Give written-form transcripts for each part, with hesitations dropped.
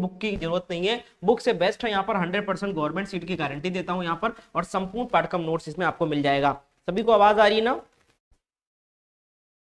Book की जरूरत नहीं है, बुक से बेस्ट है यहाँ पर 100% गवर्नमेंट सीट की गारंटी देता हूँ यहाँ पर, और संपूर्ण पाठ्यक्रम नोट्स इसमें आपको मिल जाएगा। सभी को आवाज आ रही है ना?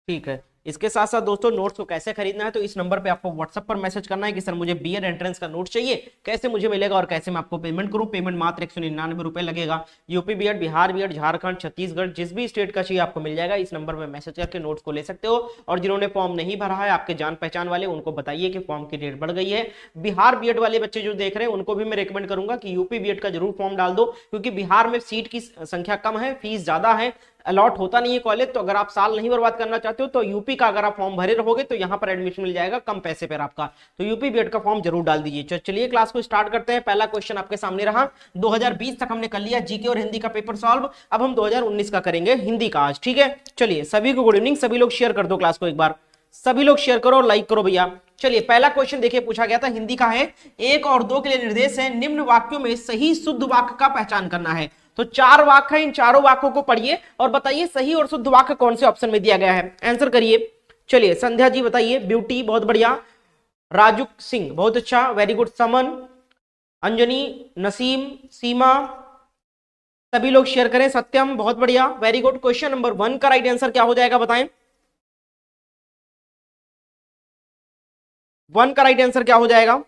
ठीक है। इसके साथ साथ दोस्तों नोट्स को कैसे खरीदना है, तो इस नंबर पे आपको व्हाट्सएप पर मैसेज करना है कि सर मुझे बीएड एंट्रेंस का नोट चाहिए, कैसे मुझे मिलेगा और कैसे मैं आपको पेमेंट करूं। पेमेंट मात्र 199 रुपए लगेगा। UP B Ed, Bihar B Ed, Jharkhand, Chhattisgarh, जिस भी स्टेट का चाहिए आपको मिल जाएगा। इस नंबर पर मैसेज करके नोट्स को ले सकते हो। और जिन्होंने फॉर्म नहीं भरा है, आपके जान पहचान वाले, उनको बताइए कि फॉर्म की डेट बढ़ गई है। बिहार बीएड वाले बच्चे जो देख रहे हैं उनको भी मैं रिकमेंड करूंगा कि यूपी बीएड का जरूर फॉर्म डाल दो, क्योंकि बिहार में सीट की संख्या कम है, फीस ज्यादा है, अलॉट होता नहीं है कॉलेज। तो अगर आप साल नहीं बर्बाद करना चाहते हो तो यूपी का अगर आप फॉर्म भरे रहोगे तो यहाँ पर एडमिशन मिल जाएगा कम पैसे पर आपका। तो यूपी बीएड का फॉर्म जरूर डाल दीजिए। चलिए क्लास को स्टार्ट करते हैं। पहला क्वेश्चन आपके सामने रहा। 2020 तक हमने कर लिया जीके और हिंदी का पेपर सॉल्व। अब हम 2019 का करेंगे हिंदी का आज। ठीक है, चलिए सभी को गुड इवनिंग। सभी लोग शेयर कर दो क्लास को एक बार, सभी लोग शेयर करो और लाइक करो भैया। चलिए पहला क्वेश्चन देखिए, पूछा गया था हिंदी का है। 1 और 2 के लिए निर्देश है, निम्न वाक्यों में सही शुद्ध वाक्य का पहचान करना है। तो 4 वाक्य है, इन चारों वाक्यों को पढ़िए और बताइए सही और शुद्ध वाक्य कौन से ऑप्शन में दिया गया है, आंसर करिए। चलिए संध्या जी बताइए, ब्यूटी बहुत बढ़िया, राजू सिंह बहुत अच्छा, वेरी गुड, समन, अंजनी, नसीम, सीमा, सभी लोग शेयर करें, सत्यम बहुत बढ़िया, वेरी गुड। क्वेश्चन नंबर 1 का राइट आंसर क्या हो जाएगा बताएं? 1 का राइट आंसर क्या हो जाएगा?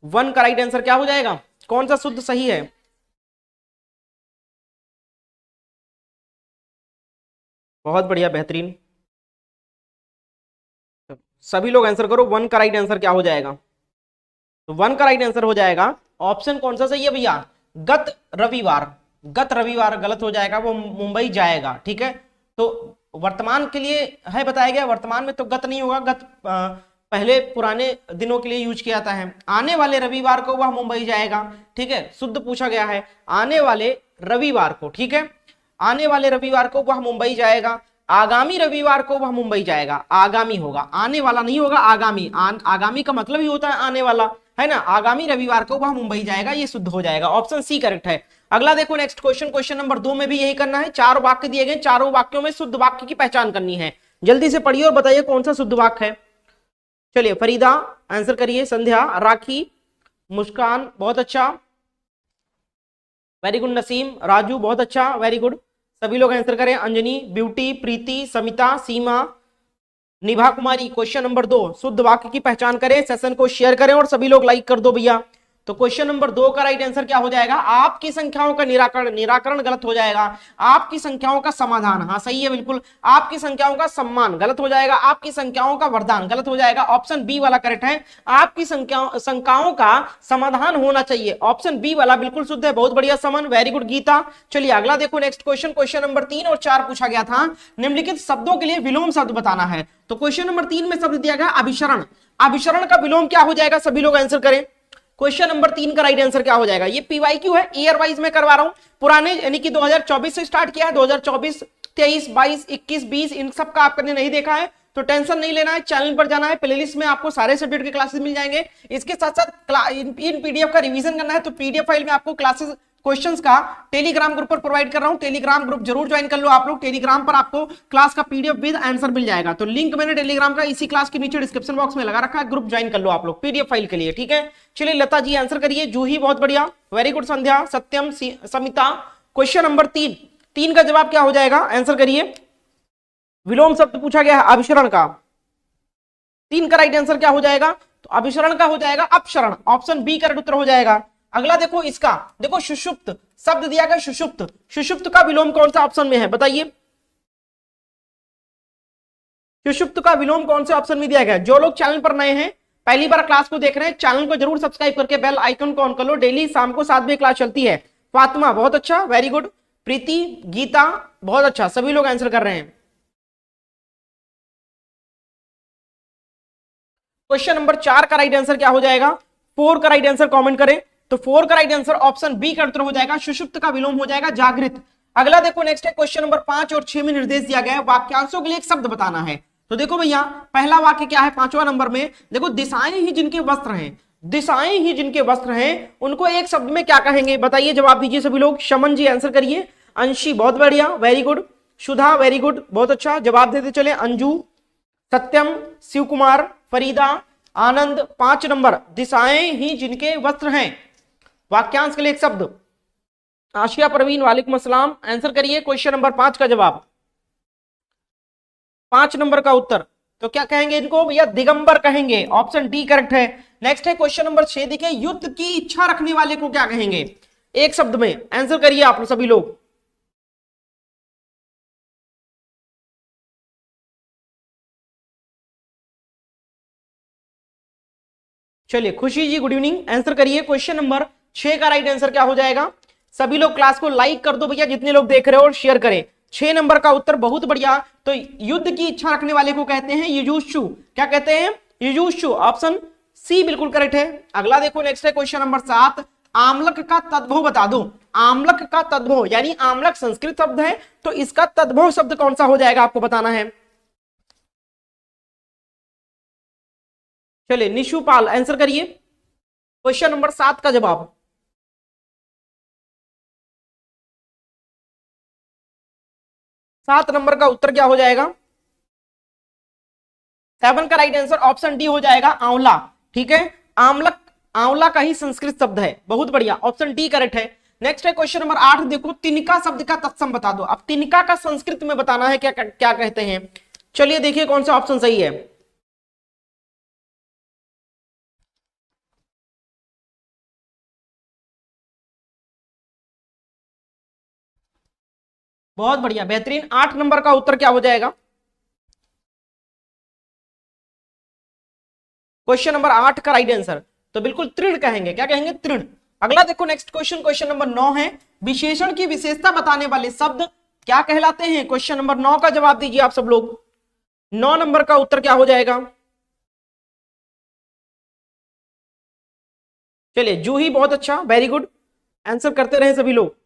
वन का राइट आंसर क्या हो जाएगा? कौन सा शुद्ध सही है? बहुत बढ़िया, बेहतरीन, सभी लोग आंसर करो। 1 का राइट आंसर क्या हो जाएगा? तो 1 का राइट आंसर हो जाएगा ऑप्शन कौन सा सही है भैया? गत रविवार। गत रविवार गलत हो जाएगा, वो मुंबई जाएगा। ठीक है, तो वर्तमान के लिए है बताया गया, वर्तमान में तो गत नहीं होगा, गत पहले पुराने दिनों के लिए यूज किया जाता है। आने वाले रविवार को वह मुंबई जाएगा। ठीक है, शुद्ध पूछा गया है आने वाले रविवार को। ठीक है, आने वाले रविवार को वह मुंबई जाएगा। आगामी रविवार को वह मुंबई जाएगा, आगामी होगा, आने वाला नहीं होगा, आगामी। आगामी का मतलब ही होता है आने वाला, है ना। आगामी रविवार को वह मुंबई जाएगा, ये शुद्ध हो जाएगा, ऑप्शन सी करेक्ट है। अगला देखो नेक्स्ट क्वेश्चन, क्वेश्चन नंबर 2 में भी यही करना है। 4 वाक्य दिए गए, चारों वाक्यों में शुद्ध वाक्य की पहचान करनी है। जल्दी से पढ़िए और बताइए कौन सा शुद्ध वाक्य है। चलिए फरीदा आंसर करिए, संध्या, राखी, मुस्कान बहुत अच्छा, वेरी गुड, नसीम, राजू बहुत अच्छा, वेरी गुड, सभी लोग आंसर करें। अंजनी, ब्यूटी, प्रीति, समिता, सीमा, निभा कुमारी। क्वेश्चन नंबर 2 शुद्ध वाक्य की पहचान करें, सेशन को शेयर करें और सभी लोग लाइक कर दो भैया। तो क्वेश्चन नंबर 2 का राइट आंसर क्या हो जाएगा? आपकी संख्याओं का निराकरण, निराकरण गलत हो जाएगा। आपकी संख्याओं का समाधान, हाँ सही है बिल्कुल। आपकी संख्याओं का सम्मान गलत हो जाएगा। आपकी संख्याओं का वरदान गलत हो जाएगा, ऑप्शन बी वाला करेक्ट है। आपकी संख्याओं का समाधान होना चाहिए, ऑप्शन बी वाला बिल्कुल शुद्ध है। बहुत बढ़िया समन, वेरी गुड गीता। चलिए अगला देखो नेक्स्ट क्वेश्चन, क्वेश्चन नंबर 3 और 4 पूछा गया था। निम्नलिखित शब्दों के लिए विलोम शब्द बताना है। तो क्वेश्चन नंबर 3 में शब्द दिया गया अभिसरण। अभिसरण का विलोम क्या हो जाएगा? सभी लोग आंसर करें। क्वेश्चन नंबर 3 का राइट आंसर क्या हो जाएगा? ये पीवाईक्यू है, ईयर वाइज में करवा रहा हूं, पुराने यानी कि 2024 से स्टार्ट किया है, 2024, 23, 22, 21, 20 इन सब का आपने नहीं देखा है तो टेंशन नहीं लेना है, चैनल पर जाना है, प्लेलिस्ट में आपको सारे सब्जेक्ट के क्लासेस मिल जाएंगे। इसके साथ साथ इन पीडीएफ का रिवीजन करना है तो पीडीएफ फाइल में आपको क्लासेस क्वेश्चंस का टेलीग्राम ग्रुप पर प्रोवाइड कर रहा हूं। टेलीग्राम ग्रुप जरूर ज्वाइन कर लो आप लोग, टेलीग्राम पर आपको क्लास का पीडीएफ विद आंसर मिल जाएगा। तो लिंक मैंने टेलीग्राम का इसी क्लास के नीचे डिस्क्रिप्शन बॉक्स में लगा रखा है, ग्रुप ज्वाइन कर लो आप लोग पीडीएफ फाइल के लिए। ठीक है, चलिए लता जी आंसर करिए। जूही बहुत बढ़िया, वेरी गुड, संध्या, सत्यम, समिता। क्वेश्चन नंबर 3 का जवाब क्या हो जाएगा? आंसर करिए। विलोम शब्द पूछा गया है अभिसरण का, 3 का राइट आंसर क्या हो जाएगा? तो अभिसरण का हो जाएगा अपसरण, ऑप्शन बी करेक्ट उत्तर हो जाएगा। अगला देखो इसका, देखो सुषुप्त शब्द दिया गया, सुषुप्त, सुषुप्त का विलोम कौन सा ऑप्शन में है बताइए? सुषुप्त का विलोम कौन से ऑप्शन में दिया गया? जो लोग चैनल पर नए हैं, पहली बार क्लास को देख रहे हैं, चैनल को जरूर सब्सक्राइब करके बेल आइकन को ऑन कर लो। डेली शाम को 7 बजे क्लास चलती है। फातिमा बहुत अच्छा, वेरी गुड, प्रीति, गीता बहुत अच्छा, सभी लोग आंसर कर रहे हैं। क्वेश्चन नंबर 4 का राइट आंसर क्या हो जाएगा? 4 का राइट आंसर कमेंट करें। तो 4 का राइट आंसर ऑप्शन बी का उत्तर हो जाएगा, सुषुप्त का विलोम हो जाएगा जागृत। अगला देखो नेक्स्ट है क्वेश्चन नंबर 5 और 6 में निर्देश दिया गया है वाक्यांशों के लिए एक शब्द बताना है। तो देखो भैया पहला वाक्य क्या है 5वां नंबर में? देखो दिशाएं ही जिनके वस्त्र हैं, दिशाएं ही जिनके वस्त्र हैं उनको एक शब्द में क्या कहेंगे बताइए, जवाब दीजिए सभी लोग। शमन जी आंसर करिए, अंशी बहुत बढ़िया, वेरी गुड, सुधा वेरी गुड, बहुत अच्छा जवाब देते चले। अंजू, सत्यम, शिव कुमार, फरीदा, आनंद। 5 नंबर, दिशाएं ही जिनके वस्त्र हैं, वाक्यांश के लिए एक शब्द। आशिया परवीन वालेकुम अस्सलाम, आंसर करिए क्वेश्चन नंबर 5 का जवाब, 5 नंबर का उत्तर। तो क्या कहेंगे इनको भैया? दिगंबर कहेंगे, ऑप्शन डी करेक्ट है। नेक्स्ट है क्वेश्चन नंबर 6, देखिए युद्ध की इच्छा रखने वाले को क्या कहेंगे? एक शब्द में आंसर करिए आप सभी लोग। चलिए खुशी जी गुड इवनिंग, आंसर करिए क्वेश्चन नंबर 6 का राइट आंसर क्या हो जाएगा? सभी लोग क्लास को लाइक कर दो भैया, जितने लोग देख रहे हो, और शेयर करें। 6 नंबर का उत्तर, बहुत बढ़िया। तो युद्ध की इच्छा रखने वाले को कहते हैं युयुत्सु। क्या कहते हैं? युयुत्सु, ऑप्शन सी बिल्कुल करेक्ट है। अगला देखो, नेक्स्ट है क्वेश्चन नंबर 7, आमलक का तद्भव बता दो। आमलक का तद्भव, यानी आमलक संस्कृत शब्द है, तो इसका तद्भव शब्द कौन सा हो जाएगा आपको बताना है। चलिए निशुपाल आंसर करिए क्वेश्चन नंबर 7 का जवाब। 7 नंबर का उत्तर क्या हो जाएगा? 7 का राइट आंसर ऑप्शन डी हो जाएगा, आंवला। ठीक है, आमलक आंवला का ही संस्कृत शब्द है, बहुत बढ़िया, ऑप्शन डी करेक्ट है। नेक्स्ट है क्वेश्चन नंबर 8, देखो तिनका शब्द का तत्सम बता दो। अब तिनका का संस्कृत में बताना है, क्या क्या कहते हैं। चलिए देखिए कौन सा ऑप्शन सही है। बहुत बढ़िया, बेहतरीन। 8 नंबर का उत्तर क्या हो जाएगा? क्वेश्चन नंबर 8 का राइट आंसर तो बिल्कुल तृण कहेंगे। क्या कहेंगे? तृण। अगला देखो नेक्स्ट क्वेश्चन, क्वेश्चन नंबर 9 है, विशेषण की विशेषता बताने वाले शब्द क्या कहलाते हैं? क्वेश्चन नंबर 9 का जवाब दीजिए आप सब लोग। 9 नंबर का उत्तर क्या हो जाएगा? चलिए जूही, बहुत अच्छा, वेरी गुड, आंसर करते रहे सभी लोग।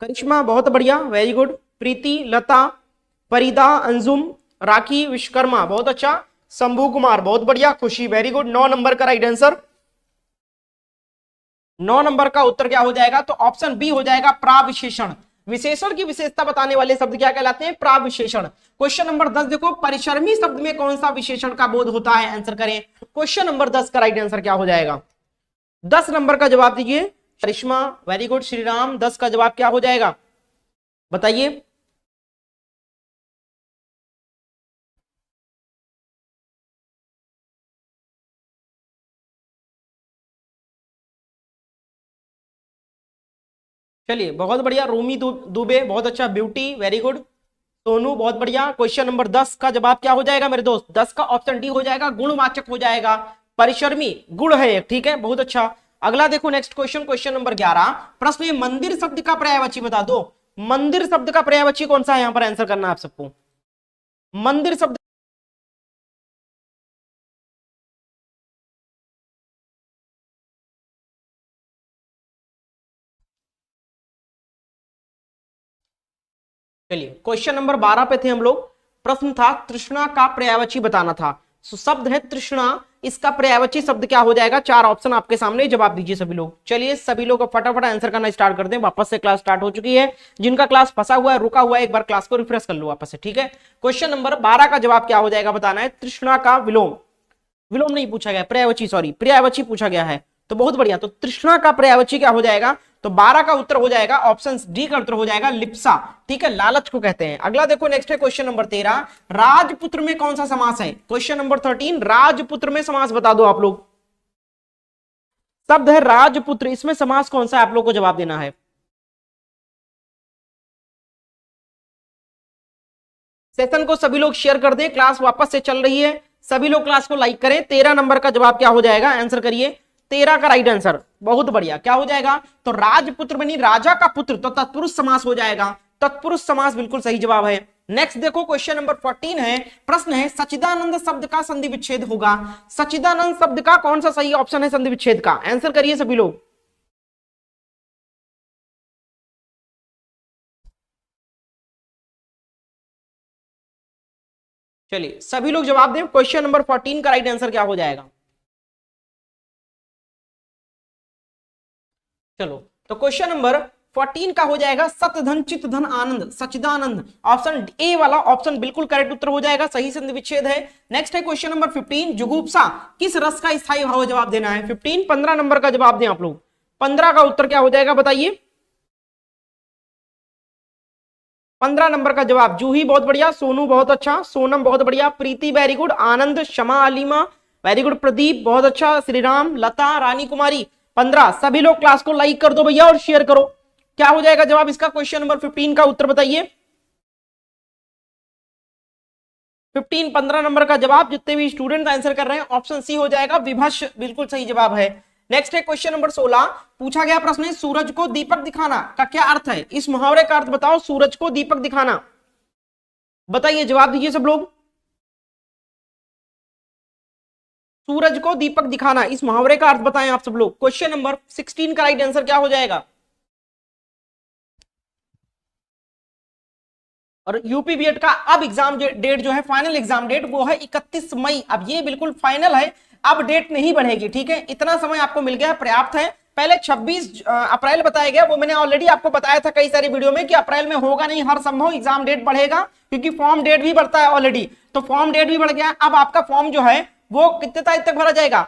करिश्मा बहुत बढ़िया, वेरी गुड। प्रीति, लता, फरीदा, अंजुम, राखी, विश्वकर्मा बहुत अच्छा, शंभू कुमार बहुत बढ़िया, खुशी वेरी गुड। 9 नंबर का राइट आंसर, 9 नंबर का उत्तर क्या हो जाएगा? तो ऑप्शन बी हो जाएगा, प्राविशेषण। विशेषण की विशेषता बताने वाले शब्द क्या कहलाते हैं? प्राविशेषण। क्वेश्चन नंबर 10 देखो, परिश्रमी शब्द में कौन सा विशेषण का बोध होता है? आंसर करें। क्वेश्चन नंबर 10 का राइट आंसर क्या हो जाएगा? 10 नंबर का जवाब दीजिए। करिश्मा वेरी गुड, श्रीराम 10 का जवाब क्या हो जाएगा बताइए। चलिए बहुत बढ़िया, रूमी दुबे बहुत अच्छा, ब्यूटी वेरी गुड, सोनू बहुत बढ़िया। क्वेश्चन नंबर 10 का जवाब क्या हो जाएगा मेरे दोस्त? 10 का ऑप्शन डी हो जाएगा, गुणवाचक हो जाएगा। परिश्रमी गुण है, ठीक है, बहुत अच्छा। अगला देखो नेक्स्ट क्वेश्चन, क्वेश्चन नंबर 11, प्रश्न में मंदिर शब्द का पर्यायवाची बता दो। मंदिर शब्द का पर्यायवाची कौन सा है? यहां पर आंसर करना है आप सबको। मंदिर शब्द, चलिए क्वेश्चन नंबर 12 पे थे हम लोग। प्रश्न था तृष्णा का पर्यायवाची बताना था। शब्द है तृष्णा, इसका पर्यायवाची शब्द क्या हो जाएगा? 4 ऑप्शन आपके सामने, जवाब दीजिए सभी लोग। चलिए सभी लोग फटाफट आंसर करना स्टार्ट कर दें, वापस से क्लास स्टार्ट हो चुकी है। जिनका क्लास फंसा हुआ है, रुका हुआ है, एक बार क्लास को रिफ्रेश कर लो वापस से, ठीक है। क्वेश्चन नंबर 12 का जवाब क्या हो जाएगा बताना है। तृष्णा का विलोम, विलोम नहीं पूछा गया, पर्यायवाची, सॉरी पर्यायवाची पूछा गया है, तो बहुत बढ़िया। तो तृष्णा का पर्यायवाची क्या हो जाएगा? तो 12 का उत्तर हो जाएगा, ऑप्शन डी का उत्तर हो जाएगा लिप्सा, ठीक है, लालच को कहते हैं। अगला देखो नेक्स्ट है क्वेश्चन नंबर 13, राजपुत्र में कौन सा समास है? क्वेश्चन नंबर 13, राजपुत्र में समास बता दो आप लोग। शब्द है राजपुत्र, इसमें समास कौन सा है? आप लोग को जवाब देना है। सेशन को सभी लोग शेयर कर दें, क्लास वापस से चल रही है, सभी लोग क्लास को लाइक करें। 13 नंबर का जवाब क्या हो जाएगा? आंसर करिए। 13 का राइट आंसर, बहुत बढ़िया, क्या हो जाएगा? तो राजपुत्र बनी राजा का पुत्र, तो तत्पुरुष समास हो जाएगा। तत्पुरुष समास बिल्कुल सही जवाब है। नेक्स्ट देखो क्वेश्चन नंबर 14 है, प्रश्न है सच्चिदानंद शब्द का संधि विच्छेद होगा। सच्चिदानंद शब्द का कौन सा सही ऑप्शन है संधि विच्छेद का? आंसर करिए सभी लोग। चलिए सभी लोग जवाब दें, क्वेश्चन नंबर 14 का राइट आंसर क्या हो जाएगा? चलो तो क्वेश्चन नंबर 14 का हो जाएगा सत धन चित धन आनंद सच्चिदानंद। ऑप्शन ए वाला ऑप्शन बिल्कुल करेक्ट उत्तर हो जाएगा, सही संधि विच्छेद है। नेक्स्ट है क्वेश्चन नंबर 15, जुगुप्सा किस रस का स्थायी भाव जवाब देना है। 15 15 नंबर का जवाब दें आप लोग। 15 का उत्तर क्या हो जाएगा बताइए। 15 नंबर का जवाब जूही बहुत बढ़िया, सोनू बहुत अच्छा, सोनम बहुत बढ़िया, प्रीति वेरी गुड, आनंद, शमा अलीमा वेरी गुड, प्रदीप बहुत अच्छा, श्रीराम, लता, रानी कुमारी 15। सभी लोग क्लास को लाइक कर दो भैया और शेयर करो। क्या हो जाएगा जवाब इसका, क्वेश्चन नंबर 15 का उत्तर बताइए। 15 15 नंबर का जवाब जितने भी स्टूडेंट आंसर कर रहे हैं ऑप्शन सी हो जाएगा, विभश बिल्कुल सही जवाब है। नेक्स्ट है क्वेश्चन नंबर 16, पूछा गया प्रश्न है सूरज को दीपक दिखाना का क्या अर्थ है। इस मुहावरे का अर्थ बताओ, सूरज को दीपक दिखाना, बताइए जवाब दीजिए सब लोग। सूरज को दीपक दिखाना इस मुहावरे का अर्थ बताएं आप सब लोग। क्वेश्चन नंबर 16 का राइट आंसर क्या हो जाएगा। और यूपी बीएड का अब एग्जाम डेट जो है, फाइनल एग्जाम डेट वो है 31 मई। अब ये बिल्कुल फाइनल है, अब डेट नहीं बढ़ेगी, ठीक है। इतना समय आपको मिल गया, पर्याप्त है। पहले 26 अप्रैल बताया गया, वो मैंने ऑलरेडी आपको बताया था कई सारी वीडियो में कि अप्रैल में होगा नहीं, हर संभव एग्जाम डेट बढ़ेगा, क्योंकि फॉर्म डेट भी बढ़ता है ऑलरेडी, तो फॉर्म डेट भी बढ़ गया। अब आपका फॉर्म जो है वो कितने तारीख तक भरा जाएगा,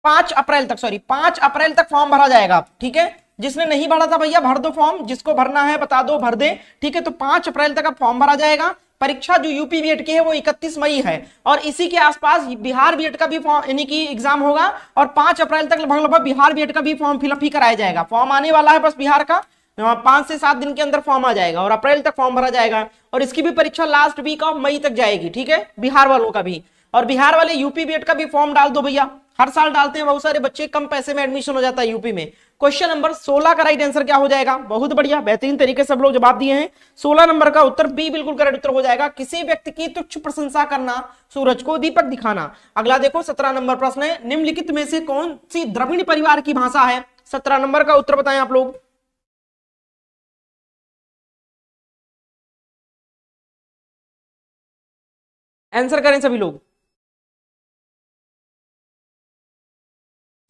5 अप्रैल तक, सॉरी 5 अप्रैल तक फॉर्म भरा जाएगा, ठीक है। जिसने नहीं भरा था भैया भर दो फॉर्म, जिसको भरना है बता दो भर दे, ठीक है। तो 5 अप्रैल तक फॉर्म भरा जाएगा। परीक्षा जो यूपी बीएड की है वो 31 मई है, और इसी के आसपास बिहार बीएड का भी फॉर्म यानी कि एग्जाम होगा, और 5 अप्रैल तक लगभग बिहार बीएड का भी फॉर्म फिलअप ही कराया जाएगा। फॉर्म आने वाला है बस बिहार का, 5 से 7 दिन के अंदर फॉर्म आ जाएगा, और अप्रैल तक फॉर्म भरा जाएगा, और इसकी भी परीक्षा लास्ट वीक ऑफ मई तक जाएगी, ठीक है, बिहार वालों का भी। और बिहार वाले यूपी बीएड का भी फॉर्म डाल दो भैया, हर साल डालते हैं बहुत सारे बच्चे, कम पैसे में एडमिशन हो जाता है यूपी में। क्वेश्चन नंबर 16 का राइट आंसर क्या हो जाएगा, बहुत बढ़िया बेहतरीन तरीके से सब लोग जवाब दिए हैं। 16 नंबर का उत्तर बी बिल्कुल करेक्ट उत्तर हो जाएगा, किसी व्यक्ति की तुच्छ प्रशंसा करना, सूरज को दीपक दिखाना। अगला देखो 17 नंबर प्रश्न है, निम्नलिखित में से कौन सी द्रविड़ परिवार की भाषा है। 17 नंबर का उत्तर बताएं आप लोग। आंसर करें सभी लोग।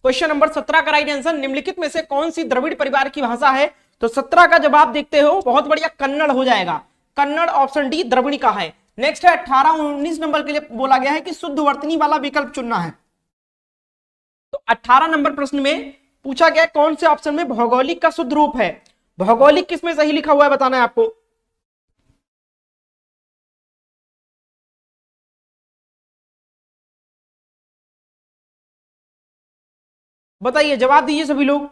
क्वेश्चन नंबर 17 का राइट आंसर, निम्नलिखित में से कौन सी द्रविड़ परिवार की भाषा है। तो 17 का जवाब देखते हो, बहुत बढ़िया, कन्नड़ हो जाएगा, कन्नड़ ऑप्शन डी द्रविड़ का है। नेक्स्ट है 18 19 नंबर के लिए बोला गया है कि शुद्ध वर्तनी वाला विकल्प चुनना है। तो 18 नंबर प्रश्न में पूछा गया कौन से ऑप्शन में भौगोलिक का शुद्ध रूप है। भौगोलिक किसमें सही लिखा हुआ है बताना है आपको। बताइए जवाब दीजिए सभी लोग।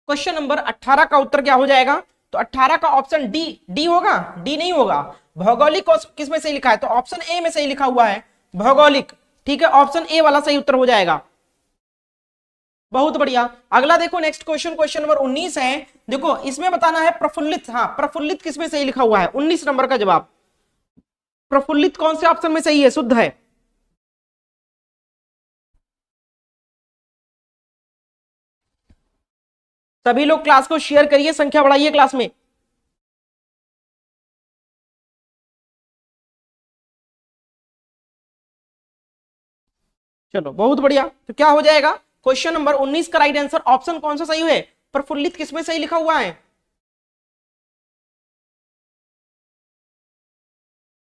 क्वेश्चन नंबर 18 का उत्तर क्या हो जाएगा, तो 18 का ऑप्शन डी, डी होगा, डी नहीं होगा। भौगोलिक किस में सही लिखा है, तो ऑप्शन ए में सही लिखा हुआ है, भौगोलिक, ठीक है, ऑप्शन ए वाला सही उत्तर हो जाएगा, बहुत बढ़िया। अगला देखो नेक्स्ट क्वेश्चन, क्वेश्चन नंबर 19 है, देखो इसमें बताना है प्रफुल्लित, हाँ प्रफुल्लित किस में सही लिखा हुआ है। 19 नंबर का जवाब, प्रफुल्लित कौन से ऑप्शन में सही है, शुद्ध है। सभी लोग क्लास को शेयर करिए, संख्या बढ़ाइए क्लास में। चलो बहुत बढ़िया, तो क्या हो जाएगा क्वेश्चन नंबर 19 का राइट आंसर ऑप्शन कौन सा सही है, प्रफुल्लित किसमें सही लिखा हुआ है,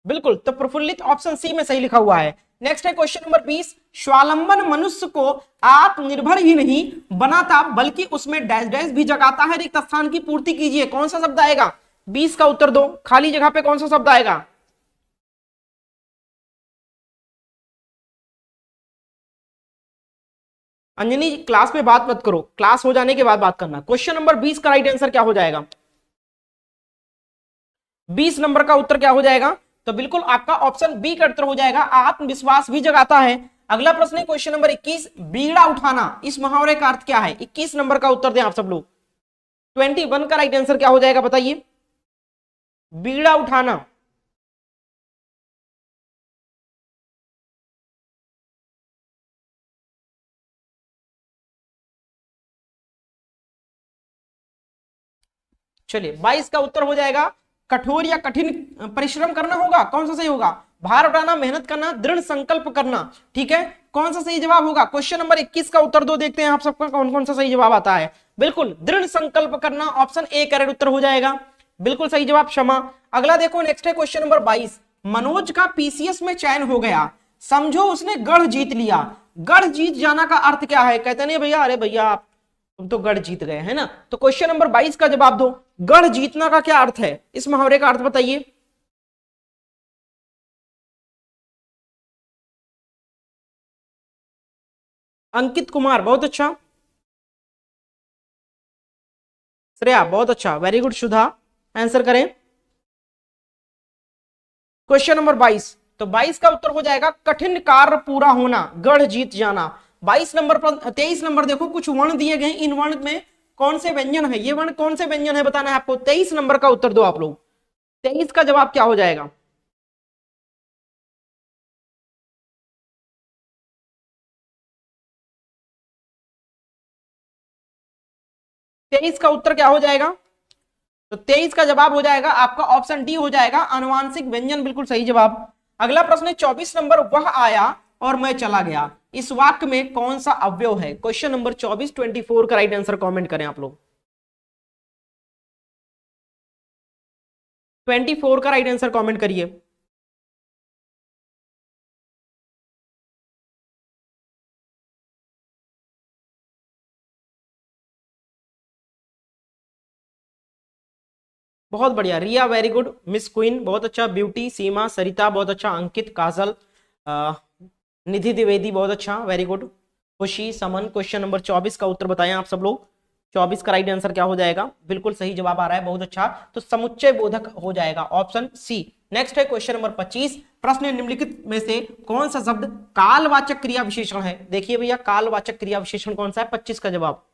बिल्कुल, तो प्रफुल्लित ऑप्शन सी में सही लिखा हुआ है। नेक्स्ट है क्वेश्चन नंबर 20, स्वावलंबन मनुष्य को आत्मनिर्भर ही नहीं बनाता बल्कि उसमें डैश डैश भी जगाता है, रिक्त स्थान की पूर्ति कीजिए। कौन सा शब्द आएगा, 20 का उत्तर दो, खाली जगह पे कौन सा शब्द आएगा। अंजनी क्लास में बात मत करो, क्लास हो जाने के बाद बात करना। क्वेश्चन नंबर 20 का राइट आंसर क्या हो जाएगा, 20 नंबर का उत्तर क्या हो जाएगा, तो बिल्कुल आपका ऑप्शन बी का उत्तर हो जाएगा, आत्मविश्वास भी जगाता है। अगला प्रश्न है क्वेश्चन नंबर 21, बीड़ा उठाना इस मुहावरे का अर्थ क्या है। 21 नंबर का उत्तर दें आप सब लोग। 21 का राइट आंसर क्या हो जाएगा बताइए, बीड़ा उठाना। चलिए 22 का उत्तर हो जाएगा, कठोर या कठिन परिश्रम करना होगा। कौन सा सही होगा, भार उठाना, मेहनत करना, दृढ़ संकल्प करना, ठीक है। कौन सा सही जवाब होगा? क्वेश्चन नंबर 21 का उत्तर दो, देखते हैं आप सबका कौन कौन सा सही जवाब आता है। बिल्कुल दृढ़ संकल्प करना, ऑप्शन ए करेक्ट उत्तर हो जाएगा, बिल्कुल सही जवाब क्षमा। अगला देखो नेक्स्ट है क्वेश्चन नंबर 22, मनोज का पीसीएस में चयन हो गया, समझो उसने गढ़ जीत लिया। गढ़ जीत जाना का अर्थ क्या है? कहते नहीं भैया, अरे भैया तुम तो गढ़ जीत गए है ना। तो क्वेश्चन नंबर 22 का जवाब दो, गढ़ जीतना का क्या अर्थ है? इस मुहावरे का अर्थ बताइए। अंकित कुमार बहुत अच्छा, श्रेया बहुत अच्छा, वेरी गुड। सुधा आंसर करें क्वेश्चन नंबर 22। तो 22 का उत्तर हो जाएगा कठिन कार्य पूरा होना, गढ़ जीत जाना। 22 नंबर पर 23 नंबर देखो, कुछ वर्ण दिए गए, इन वर्ण में कौन से व्यंजन है? ये वर्ण कौन से व्यंजन है बताना है आपको। 23 नंबर का उत्तर दो आप लोग। 23 का जवाब क्या हो जाएगा? 23 का उत्तर क्या हो जाएगा? तो 23 का जवाब हो जाएगा आपका ऑप्शन डी हो जाएगा, आनुवांशिक व्यंजन, बिल्कुल सही जवाब। अगला प्रश्न है 24 नंबर, वह आया और मैं चला गया, इस वाक्य में कौन सा अवयव है? क्वेश्चन नंबर 24 24 का राइट आंसर कमेंट करें आप लोग। 24 का राइट आंसर कमेंट करिए। बहुत बढ़िया, रिया वेरी गुड, मिस क्वीन बहुत अच्छा, ब्यूटी, सीमा, सरिता बहुत अच्छा, अंकित, काजल, निधि द्विवेदी बहुत अच्छा, वेरी गुड, खुशी, समन। क्वेश्चन नंबर 24 का उत्तर बताएं आप सब लोग। 24 का राइट आंसर क्या हो जाएगा? बिल्कुल सही जवाब आ रहा है, बहुत अच्छा। तो समुच्चय बोधक हो जाएगा ऑप्शन सी। नेक्स्ट है क्वेश्चन नंबर 25, प्रश्न निम्नलिखित में से कौन सा शब्द कालवाचक क्रिया विशेषण है? देखिए भैया, कालवाचक क्रिया विशेषण कौन सा है? 25 का जवाब।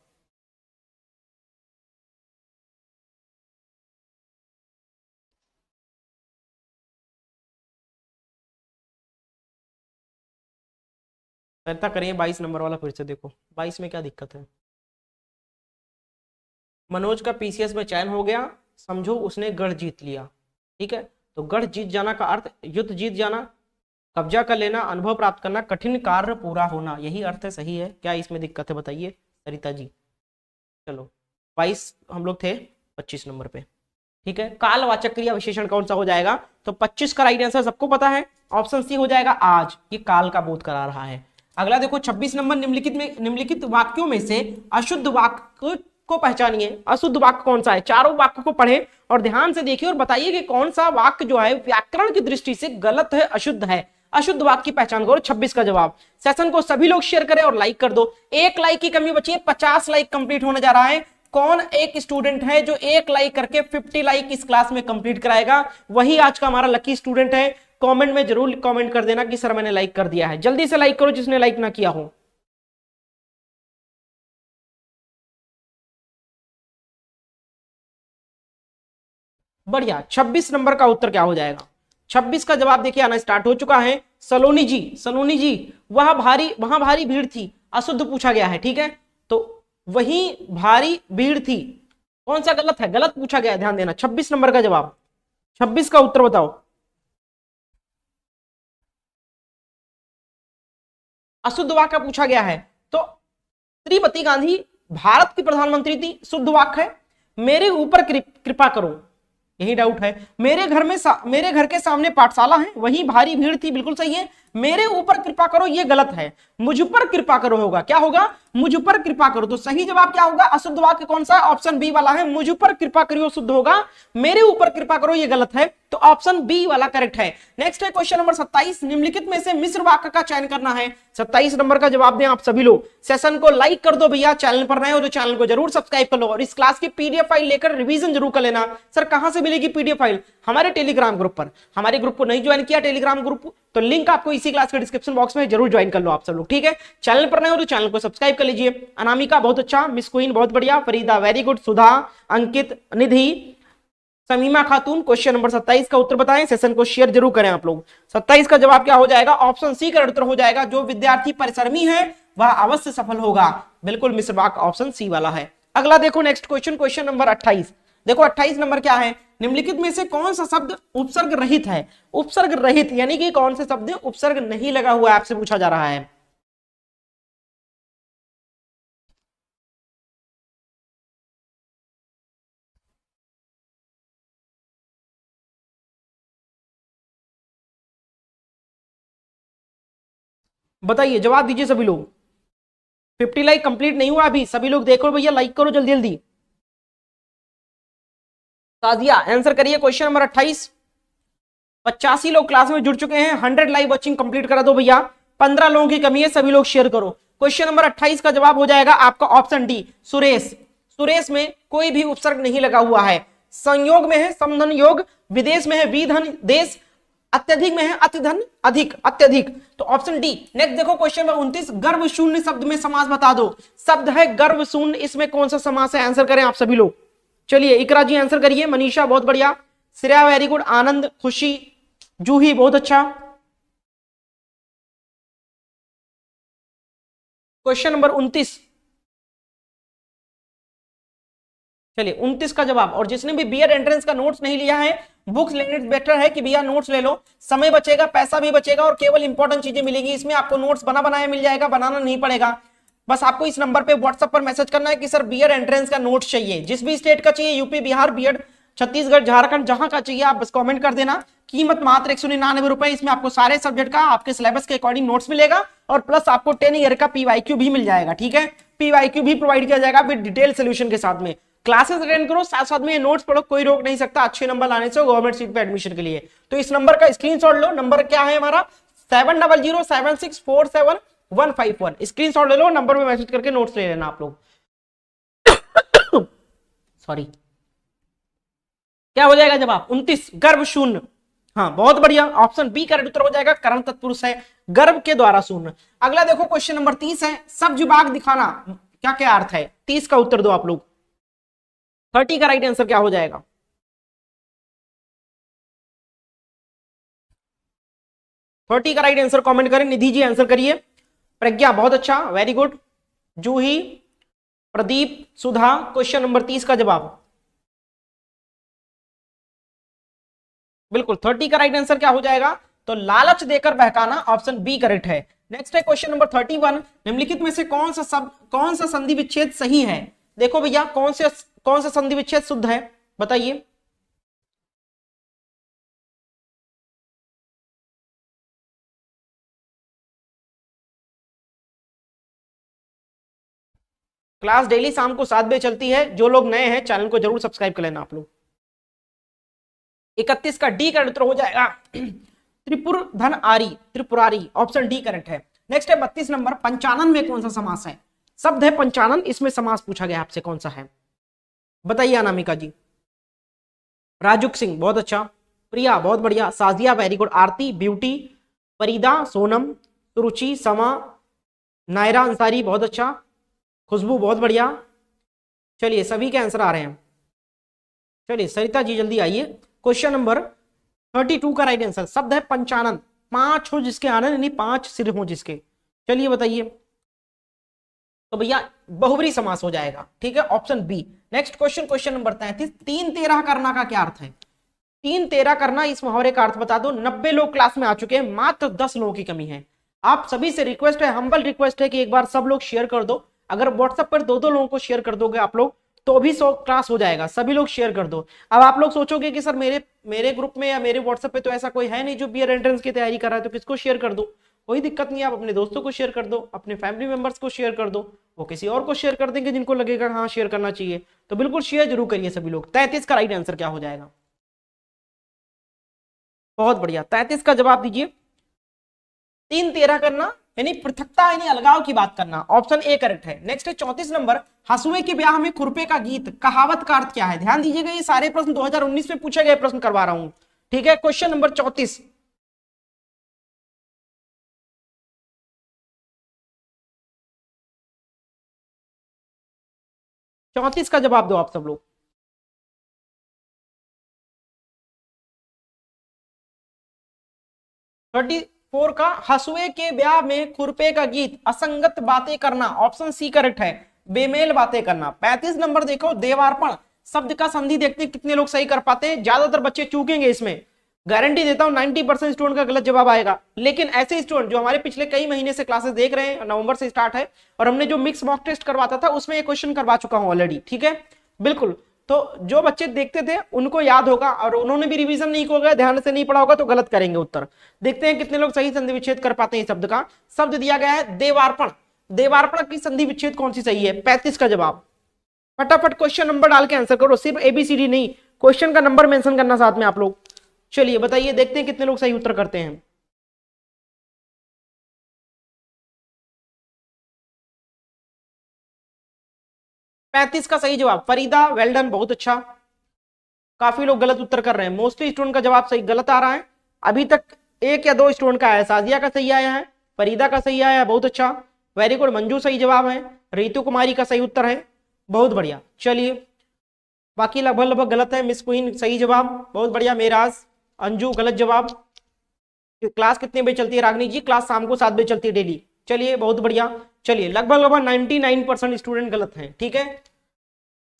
ऐसा करिए 22 नंबर वाला फिर से देखो, 22 में क्या दिक्कत है? मनोज का पीसीएस में चयन हो गया, समझो उसने गढ़ जीत लिया। ठीक है, तो गढ़ जीत जाना का अर्थ युद्ध जीत जाना, कब्जा कर लेना, अनुभव प्राप्त करना, कठिन कार्य पूरा होना, यही अर्थ है। सही है, क्या इसमें दिक्कत है बताइए सरिता जी। चलो 22 हम लोग थे, 25 नंबर पे। ठीक है, कालवाचक क्रिया विशेषण कौन सा हो जाएगा? तो 25 का राइट आंसर सबको पता है, ऑप्शन सी हो जाएगा आज, ये काल का बोध करा रहा है। अगला देखो 26 नंबर, निम्नलिखित वाक्यों में से अशुद्ध वाक्य को पहचानिए। अशुद्ध वाक्य कौन सा है? चारों वाक्य को पढ़े और ध्यान से देखिए और बताइए कि कौन सा वाक्य जो है व्याकरण की दृष्टि से गलत है, अशुद्ध है। अशुद्ध वाक्य की पहचान करो। 26 का जवाब। सेशन को सभी लोग शेयर करें और लाइक कर दो। एक लाइक की कमी बची है, 50 लाइक कंप्लीट होने जा रहा है। कौन एक स्टूडेंट है जो एक लाइक करके 50 लाइक इस क्लास में कंप्लीट कराएगा? वही आज का हमारा लकी स्टूडेंट है। कमेंट में जरूर कमेंट कर देना कि सर मैंने लाइक कर दिया है। जल्दी से लाइक करो जिसने लाइक ना किया हो। बढ़िया, 26 नंबर का उत्तर क्या हो जाएगा? 26 का जवाब देखिए आना स्टार्ट हो चुका है। सलोनी जी, सलोनी जी, वहां भारी भीड़ थी, अशुद्ध पूछा गया है। ठीक है, तो वही भारी भीड़ थी, कौन सा गलत है? गलत पूछा गया है, ध्यान देना। 26 नंबर का जवाब, 26 का उत्तर बताओ। अशुद्ध वाक्य पूछा गया है, तो श्रीमती गांधी भारत की प्रधानमंत्री थी, शुद्ध वाक्य है। मेरे ऊपर कृपा करो, यही डाउट है। मेरे घर के सामने पाठशाला है, वहीं भारी भीड़ थी, बिल्कुल सही है। मेरे ऊपर कृपा करो, ये गलत है। मुझ पर कृपा करो होगा, क्या होगा? मुझ पर कृपा करो। तो सही जवाब क्या होगा? अशुद्ध वाक्य कौन सा? ऑप्शन बी वाला है, मुझ पर कृपा करियो शुद्ध होगा, मेरे ऊपर कृपा करो ये गलत है। तो ऑप्शन बी वाला करेक्ट है। नेक्स्ट है क्वेश्चन नंबर 27, निम्नलिखित में से मिश्र वाक्य का चयन करना है। 27 नंबर का जवाब दें आप सभी लोग। सेशन को लाइक कर दो भैया, चैनल पर नए हो तो चैनल को जरूर सब्सक्राइब कर लो और इस क्लास की पीडीएफ फाइल लेकर रिवीजन जरूर कर लेना। सर कहां से मिलेगी पीडीएफ फाइल? हमारे टेलीग्राम ग्रुप पर। हमारे ग्रुप को नहीं ज्वाइन किया टेलीग्राम ग्रुप, तो लिंक आपको इसी क्लास के डिस्क्रिप्शन बॉक्स में जरूर ज्वाइन कर लो आप सब लोग। ठीक है, चैनल पर नए हो तो चैनल को सब्सक्राइब कर लीजिए। अनामिका बहुत अच्छा, मिस क्वीन बहुत बढ़िया, फरीदा वेरी गुड, सुधा, अंकित, निधि, समीमा खातून। क्वेश्चन नंबर 27 का उत्तर बताएं, सेशन को शेयर जरूर करें आप लोग। 27 का जवाब क्या हो जाएगा? ऑप्शन सी का उत्तर हो जाएगा, जो विद्यार्थी परिश्रमी है वह अवश्य सफल होगा। बिल्कुल मिश्र वाक्य ऑप्शन सी वाला है। अगला देखो नेक्स्ट क्वेश्चन, क्वेश्चन नंबर 28। देखो 28 नंबर क्या है? निम्नलिखित में से कौन सा शब्द उपसर्ग रहित है? उपसर्ग रहित यानी कि कौन से शब्द उपसर्ग नहीं लगा हुआ है, आपसे पूछा जा रहा है। बताइए, जवाब दीजिए सभी लोग। 50 लाइक कंप्लीट नहीं हुआ अभी, सभी लोग देखो भैया, लाइक करो जल्दी जल्दी। साजिया आंसर करिए क्वेश्चन नंबर 28। 85 लोग क्लास में जुड़ चुके हैं, 100 लाइव वॉचिंग कंप्लीट करा दो भैया। 15 लोगों की कमी है, सभी लोग शेयर करो। क्वेश्चन नंबर 28 का जवाब हो जाएगा आपका ऑप्शन डी, सुरेश। सुरेश में कोई भी उपसर्ग नहीं लगा हुआ है, संयोग में है समधन योग, विदेश में है विधन देश, अत्यधिक में है अतिधन अधिक अत्यधिक, तो ऑप्शन डी। नेक्स्ट देखो क्वेश्चन नंबर 29, गर्भ शून्य शब्द में समास बता दो। शब्द है गर्भ शून्य, इसमें कौन सा समास है, आंसर करें आप सभी लोग। चलिए इकरा जी आंसर करिए, मनीषा बहुत बढ़िया, श्रेया वेरी गुड, आनंद, खुशी, जूही बहुत अच्छा। क्वेश्चन नंबर 29, चलिए 29 का जवाब। और जिसने भी बीएड एंट्रेंस का नोट्स नहीं लिया है, बुक्स लेने बेटर है कि भैया नोट्स ले लो, समय बचेगा, पैसा भी बचेगा और केवल इंपॉर्टेंट चीजें मिलेगी इसमें। आपको नोट्स बना बनाया मिल जाएगा, बनाना नहीं पड़ेगा। बस आपको इस नंबर पे व्हाट्सएप पर मैसेज करना है कि सर बीएड एंट्रेंस का नोट्स चाहिए, जिस भी स्टेट का चाहिए, यूपी, बिहार, बीएड, छत्तीसगढ़, झारखंड, जहां का चाहिए आप बस कमेंट कर देना। कीमत मात्र 199 रुपए, इसमें आपको सारे सब्जेक्ट का आपके सिलेबस के अकॉर्डिंग नोट्स मिलेगा और प्लस आपको 10 ईयर का पीवाईक्यू भी मिल जाएगा। ठीक है, पीवाईक्यू भी प्रोवाइड किया जाएगा विद डिटेल सोल्यूशन के साथ में। क्लासेस अटेंड करो, साथ साथ में ये नोट्स पढ़ो, कोई रोक नहीं सकता अच्छे नंबर लाने से गवर्नमेंट सीट पे एडमिशन के लिए। तो इस नंबर का स्क्रीनशॉट लो, नंबर क्या है हमारा 7007647151। स्क्रीनशॉट ले लो, नंबर पे मैसेज करके नोट्स ले लेना आप लोग। सॉरी, क्या हो जाएगा जवाब 29, गर्भ शून्य। हाँ बहुत बढ़िया, ऑप्शन बी करेक्ट उत्तर हो जाएगा, कर्म तत्पुरुष है, गर्भ के द्वारा शून्य। अगला देखो क्वेश्चन नंबर 30 है, सब्ज बाग दिखाना क्या क्या अर्थ है, 30 का उत्तर दो आप लोग। 30 का राइट आंसर क्या हो जाएगा, 30 का राइट आंसर कमेंट करें। निधि जी आंसर करिए, प्रज्ञा बहुत अच्छा, वेरी गुड, जूही, प्रदीप, सुधा। क्वेश्चन नंबर 30 का जवाब बिल्कुल 30 का राइट आंसर क्या हो जाएगा, तो लालच देकर बहकाना, ऑप्शन बी करेक्ट है। नेक्स्ट है क्वेश्चन नंबर 31, निम्नलिखित में से कौन सा संधि विच्छेद सही है। देखो भैया कौन सा संधि विच्छेद शुद्ध है, बताइए। क्लास डेली शाम को 7 बजे चलती है, जो लोग नए हैं चैनल को जरूर सब्सक्राइब कर लेना आप लोग। 31 का डी करेक्ट उत्तर हो जाएगा त्रिपुर धन आरी, त्रिपुरारी, ऑप्शन डी करेक्ट है। नेक्स्ट है 32 नंबर, पंचानन में कौन सा समास है, शब्द है पंचानन, इसमें समास पूछा गया आपसे कौन सा है, बताइए अनामिका जी। राजुक सिंह बहुत अच्छा, प्रिया बहुत बढ़िया, साजिया वेरी गुड, आरती, ब्यूटी, फरीदा, सोनम, सुरुचि, समा, नायरा अंसारी बहुत अच्छा, खुशबू बहुत बढ़िया। चलिए सभी के आंसर आ रहे हैं, चलिए सरिता जी जल्दी आइए। क्वेश्चन नंबर 32 का राइट आंसर, शब्द है पंचानन, 5 हो जिसके आनंद यानी 5 सिर हो जिसके। चलिए बताइए, तो भैया बहुब्री समास हो जाएगा, ठीक है, option B. Next question, question number 33, 3-13 करना का क्या अर्थ है, 3-13 करना, इस मुहावरे का अर्थ बता दो। 90 लोग क्लास में आ चुके हैं, मात्र 10 लोगों की कमी है। आप सभी से रिक्वेस्ट है, हम्बल रिक्वेस्ट है कि एक बार सब लोग शेयर कर दो। अगर व्हाट्सएप पर 2-2 लोगों को शेयर कर दोगे आप लोग तो भी 100 क्लास हो जाएगा, सभी लोग शेयर कर दो। अब आप लोग सोचोगे कि सर मेरे ग्रुप में या मेरे व्हाट्सएप पे तो ऐसा कोई है नहीं जो बीएड एंट्रेंस की तैयारी कर रहा है, तो किसको शेयर कर दो, कोई दिक्कत नहीं है, आप अपने दोस्तों को शेयर कर दो, अपने फैमिली मेंबर्स को शेयर कर दो, वो किसी और को शेयर कर देंगे जिनको लगेगा हाँ शेयर करना चाहिए। तो बिल्कुल शेयर जरूर करिए सभी लोग। 33 का राइट आंसर क्या हो जाएगा, बहुत बढ़िया, 33 का जवाब दीजिए। 3-13 करना यानी पृथकता यानी अलगाव की बात करना, ऑप्शन ए करेक्ट है। नेक्स्ट है 34 नंबर, हंसुए के ब्याह में खुरपे का गीत, कहावत का अर्थ क्या है। ध्यान दीजिएगा, ये सारे प्रश्न 2019 में पूछे गए प्रश्न करवा रहा हूं, ठीक है। क्वेश्चन नंबर 34, का जवाब दो आप सब लोग। 34 का, हंसुए के ब्याह में खुरपे का गीत, असंगत बातें करना, ऑप्शन सी करेक्ट है, बेमेल बातें करना। 35 नंबर देखो, देवार्पण शब्द का संधि देखते हैं कितने लोग सही कर पाते हैं, ज्यादातर बच्चे चूकेंगे इसमें, गारंटी देता हूं 90% स्टूडेंट का गलत जवाब आएगा। लेकिन ऐसे स्टूडेंट जो हमारे पिछले कई महीने से क्लासेस देख रहे हैं, नवंबर से स्टार्ट है और हमने जो मिक्स मॉक टेस्ट करवाता था उसमें ये क्वेश्चन करवा चुका हूं ऑलरेडी, ठीक है। बिल्कुल तो जो बच्चे देखते थे उनको याद होगा, और उन्होंने भी रिवीजन नहीं किया, ध्यान से नहीं पढ़ा होगा तो गलत करेंगे उत्तर। देखते हैं कितने लोग सही संधि विच्छेद कर पाते हैं। शब्द का शब्द दिया गया है देवार्पण। देवार्पण की संधि विच्छेद कौन सी सही है? 35 का जवाब। फटाफट क्वेश्चन नंबर डाल के आंसर करो, सिर्फ एबीसीडी नहीं, क्वेश्चन का नंबर मेंशन करना साथ में आप लोग। चलिए बताइए, देखते हैं कितने लोग सही उत्तर करते हैं। 35 का सही जवाब फरीदा, वेल डन, बहुत अच्छा। काफी लोग गलत उत्तर कर रहे हैं, मोस्टली स्टूडेंट का जवाब सही गलत आ रहा है। अभी तक एक या दो स्टूडेंट का आया, साजिया का सही आया है, फरीदा का सही आया है, बहुत अच्छा, वेरी गुड। मंजू सही जवाब है, रितु कुमारी का सही उत्तर है, बहुत बढ़िया। चलिए बाकी लगभग लगभग गलत है। मिस क्वीन सही जवाब, बहुत बढ़िया। मेराज, अंजू गलत जवाब। क्लास कितने बजे चलती है रागनी जी? क्लास शाम को 7 बजे चलती है डेली। चलिए बहुत बढ़िया। चलिए लगभग लगभग 99% स्टूडेंट गलत हैं, ठीक है।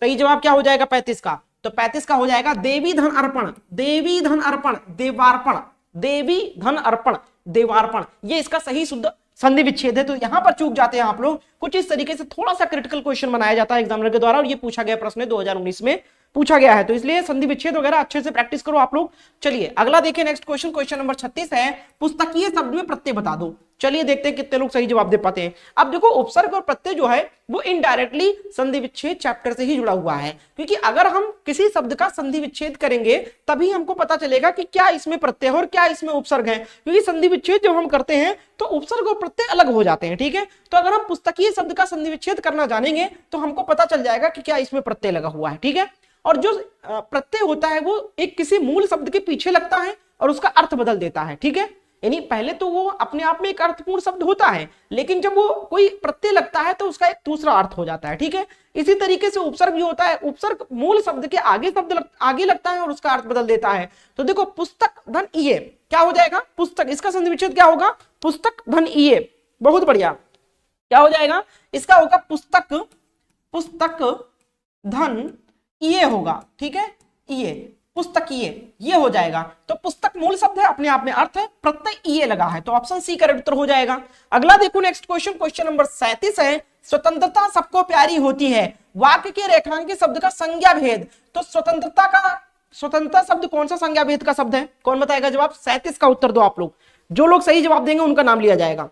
सही जवाब क्या हो जाएगा 35 का? तो 35 का हो जाएगा देवी धन अर्पण, देवी धन अर्पण, देवार्पण, देवी धन अर्पण, देवार्पण, ये इसका सही शुद्ध संधि विच्छेद है। तो यहां पर चूक जाते हैं आप लोग। कुछ इस तरीके से थोड़ा सा क्रिटिकल क्वेश्चन बनाया जाता है एग्जामिनर के द्वारा, और ये पूछा गया प्रश्न 2019 में पूछा गया है, तो इसलिए संधि विच्छेद वगैरह अच्छे से प्रैक्टिस करो आप लोग। चलिए अगला देखिए, नेक्स्ट क्वेश्चन, क्वेश्चन नंबर 36 है, पुस्तकीय शब्द में प्रत्यय बता दो। चलिए देखते हैं कितने लोग सही जवाब दे पाते हैं। अब देखो उपसर्ग और प्रत्यय जो है वो इनडायरेक्टली संधि विच्छेद चैप्टर से ही जुड़ा हुआ है, क्योंकि अगर हम किसी शब्द का संधि विच्छेद करेंगे तभी हमको पता चलेगा कि क्या इसमें प्रत्यय और क्या इसमें उपसर्ग है, क्योंकि संधि विच्छेद जब हम करते हैं तो उपसर्ग और प्रत्यय अलग हो जाते हैं, ठीक है। तो अगर हम पुस्तकीय शब्द का संधि विच्छेद करना जानेंगे तो हमको पता चल जाएगा कि क्या इसमें प्रत्यय लगा हुआ है, ठीक है। और जो प्रत्यय होता है वो एक किसी मूल शब्द के पीछे लगता है और उसका अर्थ बदल देता है, ठीक है। यानी पहले तो वो अपने आप में एक अर्थपूर्ण शब्द होता है, लेकिन जब वो कोई प्रत्यय लगता है तो उसका एक दूसरा अर्थ हो जाता है, ठीक है। इसी तरीके से उपसर्ग भी होता है, उपसर्ग मूल शब्द के आगे आगे लगता है और उसका अर्थ बदल देता है। तो देखो पुस्तक धन इये क्या हो जाएगा? पुस्तक, इसका संधि विच्छेद क्या होगा? पुस्तक धन इये, बहुत बढ़िया। क्या हो जाएगा? इसका होगा पुस्तक, पुस्तक धन ये होगा, ठीक है, ये पुस्तकीय, ये हो जाएगा। तो पुस्तक मूल शब्द है, अपने आप में अर्थ है, प्रत्यय ये लगा है, तो ऑप्शन सी करेक्ट उत्तर हो जाएगा। अगला देखो नेक्स्ट क्वेश्चन, क्वेश्चन नंबर 37 है, स्वतंत्रता सबको प्यारी होती है, वाक्य के रेखांकित शब्द का संज्ञा भेद। तो स्वतंत्रता का, स्वतंत्रता शब्द कौन सा संज्ञा भेद का शब्द है? कौन बताएगा जवाब? 37 का उत्तर दो आप लोग, जो लोग सही जवाब देंगे उनका नाम लिया जाएगा।